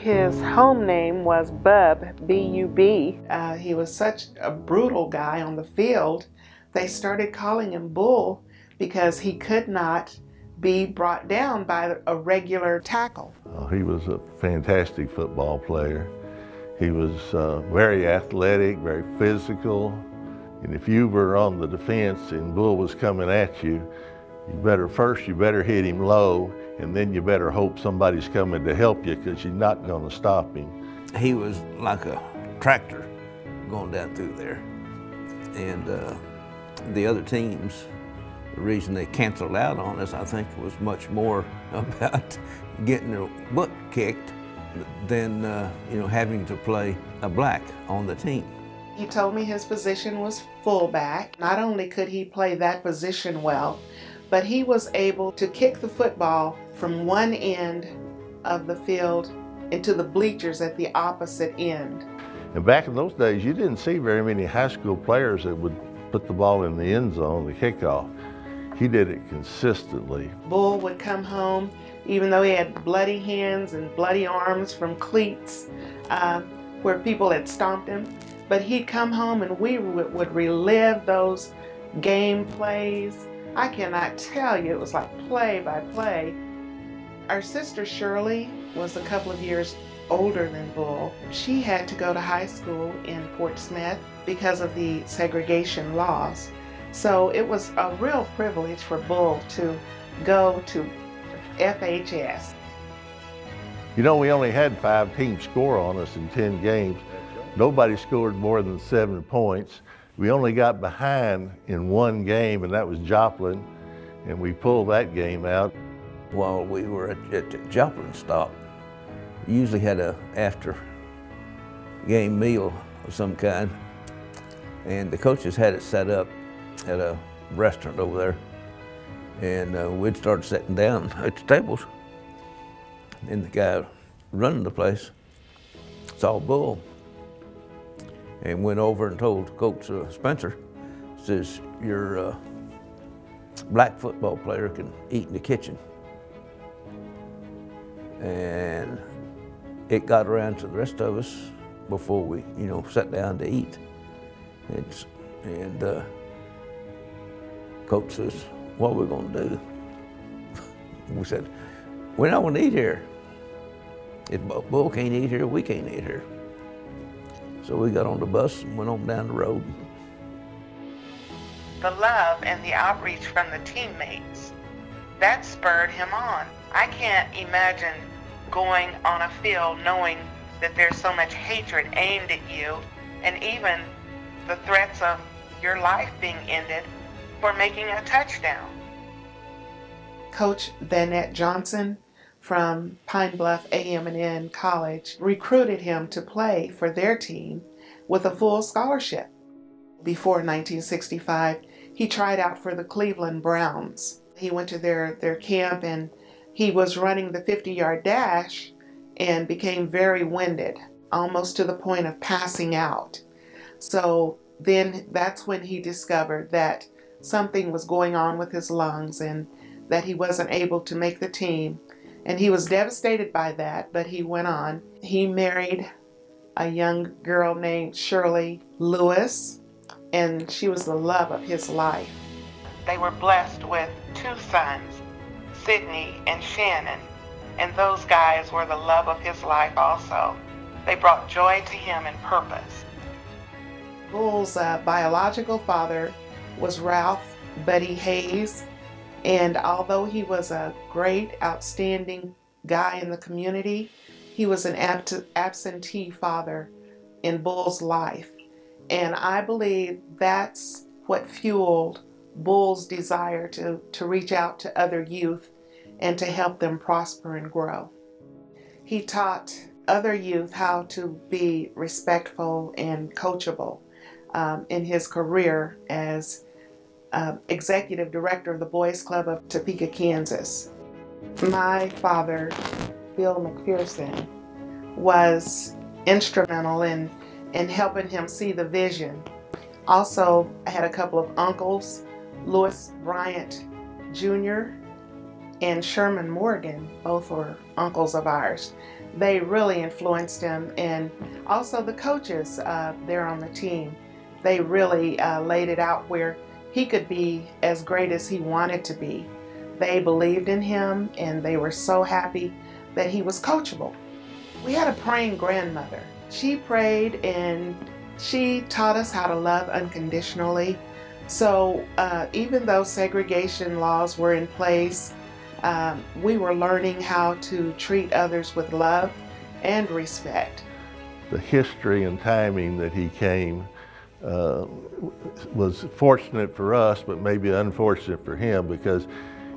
His home name was Bub, B-U-B. He was such a brutal guy on the field, they started calling him Bull because he could not be brought down by a regular tackle. He was a fantastic football player. He was very athletic, very physical. And if you were on the defense and Bull was coming at you, you better hit him low, and then you better hope somebody's coming to help you because you're not going to stop him. He was like a tractor going down through there. And the other teams, the reason they canceled out on us, I think, was much more about getting their butt kicked than having to play a black on the team. He told me his position was fullback. Not only could he play that position well, but he was able to kick the football from one end of the field into the bleachers at the opposite end. And back in those days, you didn't see very many high school players that would put the ball in the end zone, the kickoff. He did it consistently. Bull would come home, even though he had bloody hands and bloody arms from cleats where people had stomped him, but he'd come home and we would relive those game plays. I cannot tell you, it was like play by play. Our sister Shirley was a couple of years older than Bull. She had to go to high school in Fort Smith because of the segregation laws. So it was a real privilege for Bull to go to FHS. You know, we only had 5 teams score on us in 10 games. Nobody scored more than 7 points. We only got behind in one game, and that was Joplin, and we pulled that game out. While we were at Joplin stop, we usually had a after game meal of some kind, and the coaches had it set up at a restaurant over there, and we'd start sitting down at the tables, and the guy running the place saw Bull and went over and told Coach Spencer, says, your black football player can eat in the kitchen. And it got around to the rest of us before we, sat down to eat. And Coach says, what are we gonna do? We said, we're not gonna eat here. If Bull can't eat here, we can't eat here. So we got on the bus and went on down the road. The love and the outreach from the teammates, that spurred him on. I can't imagine going on a field knowing that there's so much hatred aimed at you, and even the threats of your life being ended for making a touchdown. Coach Vanette Johnson from Pine Bluff AM&N College recruited him to play for their team with a full scholarship. Before 1965, he tried out for the Cleveland Browns. He went to their camp and he was running the 50-yard dash and became very winded, almost to the point of passing out. So then that's when he discovered that something was going on with his lungs and that he wasn't able to make the team. And he was devastated by that, but he went on. He married a young girl named Shirley Lewis, and she was the love of his life. They were blessed with 2 sons, Sidney and Shannon, and those guys were the love of his life also. They brought joy to him and purpose. Bull's biological father was Ralph Buddy HAYS, and although he was a great, outstanding guy in the community, he was an absentee father in Bull's life. And I believe that's what fueled Bull's desire to reach out to other youth and to help them prosper and grow. He taught other youth how to be respectful and coachable in his career as executive director of the Boys Club of Topeka, Kansas. My father, Bill McPherson, was instrumental in helping him see the vision. Also, I had a couple of uncles, Louis Bryant Jr. and Sherman Morgan, both were uncles of ours. They really influenced him, and also the coaches there on the team. They really laid it out where he could be as great as he wanted to be. They believed in him, and they were so happy that he was coachable. We had a praying grandmother. She prayed, and she taught us how to love unconditionally. So even though segregation laws were in place, we were learning how to treat others with love and respect. The history and timing that he came was fortunate for us, but maybe unfortunate for him, because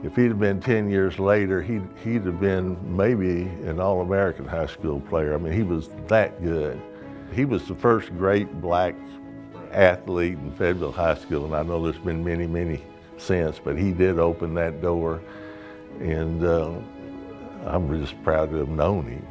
if he'd have been 10 years later, he'd have been maybe an All-American high school player. I mean, he was that good. He was the first great black athlete in Fayetteville High School, and I know there's been many, many since, but he did open that door, and I'm just proud to have known him.